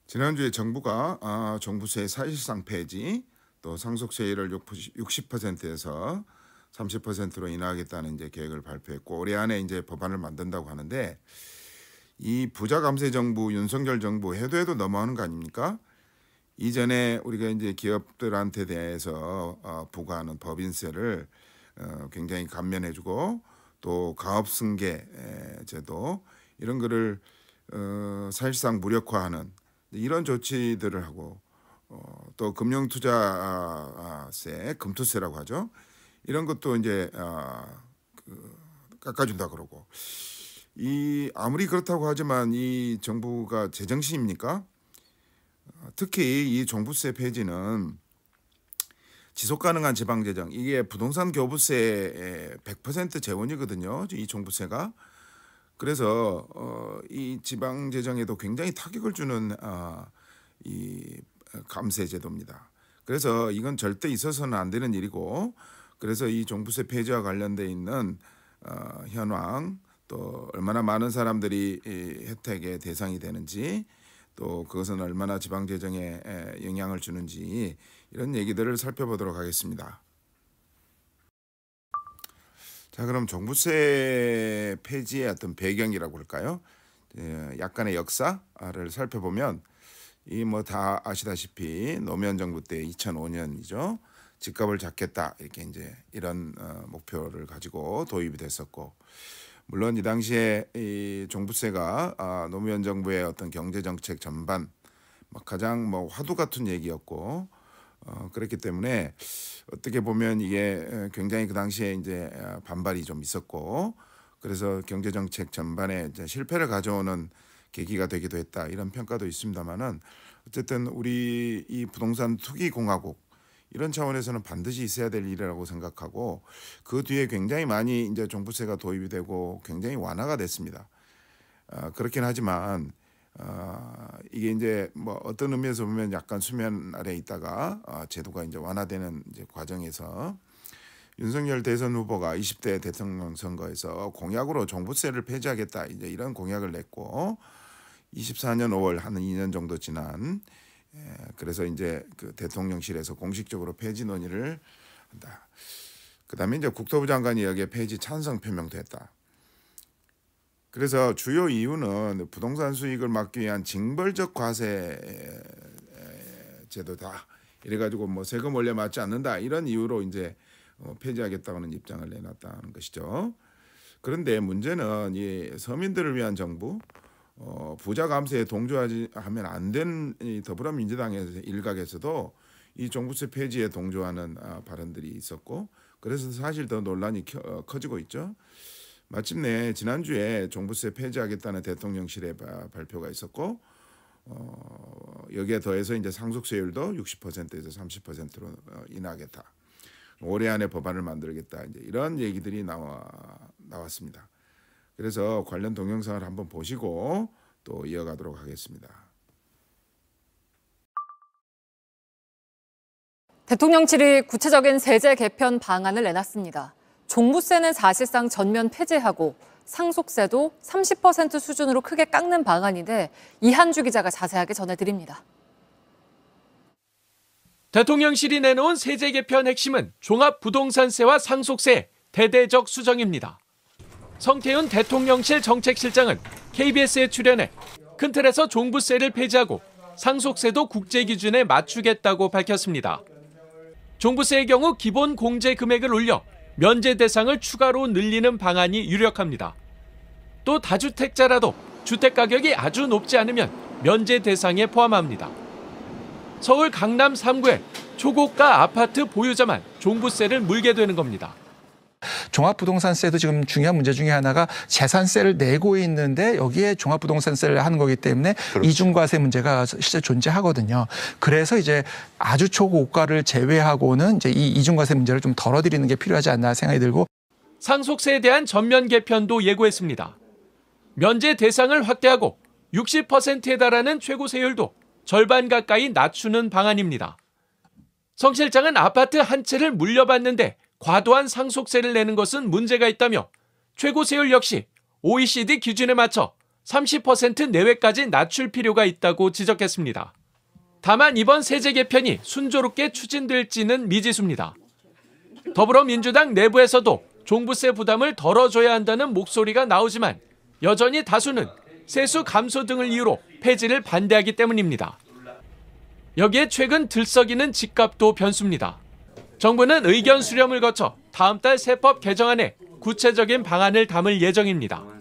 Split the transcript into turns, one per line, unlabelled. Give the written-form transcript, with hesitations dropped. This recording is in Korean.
지난주에 정부가 종부세 사실상 폐지, 또 상속세율을 60%에서 30%로 인하하겠다는 이제 계획을 발표했고, 올해 안에 이제 법안을 만든다고 하는데, 이 부자 감세 정부, 윤석열 정부 해도 넘어가는 거 아닙니까? 이전에 우리가 이제 기업들한테 대해서 부과하는 법인세를 굉장히 감면해주고, 또 가업승계 제도 이런 거를 사실상 무력화하는 이런 조치들을 하고, 또 금융투자세, 금투세라고 하죠. 이런 것도 이제 깎아준다 그러고, 이 아무리 그렇다고 하지만 이 정부가 제정신입니까? 특히 이 종부세 폐지는 지속 가능한 지방 재정, 이게 부동산 교부세 100% 재원이거든요. 이 종부세가. 그래서 이 지방 재정에도 굉장히 타격을 주는 이 감세 제도입니다. 그래서 이건 절대 있어서는 안 되는 일이고, 그래서 이 종부세 폐지와 관련돼 있는 현황, 또 얼마나 많은 사람들이 이 혜택의 대상이 되는지, 또 그것은 얼마나 지방 재정에 영향을 주는지, 이런 얘기들을 살펴보도록 하겠습니다. 자, 그럼 종부세 폐지의 어떤 배경이라고 할까요? 약간의 역사를 살펴보면, 이 뭐 다 아시다시피 노무현 정부 때 2005년이죠. 집값을 잡겠다, 이렇게 이제 이런 목표를 가지고 도입이 됐었고, 물론 이 당시에 이 종부세가 노무현 정부의 어떤 경제 정책 전반 가장 뭐 화두 같은 얘기였고, 그렇기 때문에 어떻게 보면 이게 굉장히 그 당시에 이제 반발이 좀 있었고, 그래서 경제 정책 전반에 이제 실패를 가져오는 계기가 되기도 했다, 이런 평가도 있습니다만은, 어쨌든 우리 이 부동산 투기 공화국 이런 차원에서는 반드시 있어야 될 일이라고 생각하고, 그 뒤에 굉장히 많이 이제 종부세가 도입이 되고 굉장히 완화가 됐습니다. 그렇긴 하지만 이게 이제 뭐 어떤 의미에서 보면 약간 수면 아래 있다가 제도가 이제 완화되는 이제 과정에서 윤석열 대선 후보가 20대 대통령 선거에서 공약으로 종부세를 폐지하겠다, 이제 이런 공약을 냈고, 24년 5월 한 2년 정도 지난, 그래서 이제 그 대통령실에서 공식적으로 폐지 논의를 한다. 그다음에 이제 국토부 장관이 여기에 폐지 찬성 표명도 했다. 그래서 주요 이유는 부동산 수익을 막기 위한 징벌적 과세 제도다, 이래가지고 뭐 세금 원래 맞지 않는다, 이런 이유로 이제 폐지하겠다는 입장을 내놨다는 것이죠. 그런데 문제는 이 서민들을 위한 정부, 부자 감세에 동조하면 안 되는 더불어민주당의 일각에서도 이 종부세 폐지에 동조하는 발언들이 있었고, 그래서 사실 더 논란이 커지고 있죠. 마침내 지난주에 종부세 폐지하겠다는 대통령실의 발표가 있었고, 여기에 더해서 이제 상속세율도 60%에서 30%로 인하하겠다, 올해 안에 법안을 만들겠다, 이제 이런 얘기들이 나왔습니다. 그래서 관련 동영상을 한번 보시고 또 이어가도록 하겠습니다.
대통령실이 구체적인 세제 개편 방안을 내놨습니다. 종부세는 사실상 전면 폐지하고 상속세도 30% 수준으로 크게 깎는 방안인데, 이한주 기자가 자세하게 전해드립니다.
대통령실이 내놓은 세제 개편 핵심은 종합부동산세와 상속세 대대적 수정입니다. 성태윤 대통령실 정책실장은 KBS에 출연해 큰 틀에서 종부세를 폐지하고 상속세도 국제 기준에 맞추겠다고 밝혔습니다. 종부세의 경우 기본 공제 금액을 올려 면제 대상을 추가로 늘리는 방안이 유력합니다. 또 다주택자라도 주택 가격이 아주 높지 않으면 면제 대상에 포함합니다. 서울 강남 3구의 초고가 아파트 보유자만 종부세를 물게 되는 겁니다.
종합부동산세도 지금 중요한 문제 중에 하나가 재산세를 내고 있는데 여기에 종합부동산세를 하는 거기 때문에 그렇죠. 이중과세 문제가 실제 존재하거든요. 그래서 이제 아주 초고가를 제외하고는 이제 이 이중과세 문제를 좀 덜어드리는 게 필요하지 않나 생각이 들고,
상속세에 대한 전면 개편도 예고했습니다. 면제 대상을 확대하고 60%에 달하는 최고세율도 절반 가까이 낮추는 방안입니다. 성 실장은 아파트 한 채를 물려받는데 과도한 상속세를 내는 것은 문제가 있다며, 최고세율 역시 OECD 기준에 맞춰 30% 내외까지 낮출 필요가 있다고 지적했습니다. 다만 이번 세제 개편이 순조롭게 추진될지는 미지수입니다. 더불어민주당 내부에서도 종부세 부담을 덜어줘야 한다는 목소리가 나오지만 여전히 다수는 세수 감소 등을 이유로 폐지를 반대하기 때문입니다. 여기에 최근 들썩이는 집값도 변수입니다. 정부는 의견 수렴을 거쳐 다음 달 세법 개정안에 구체적인 방안을 담을 예정입니다.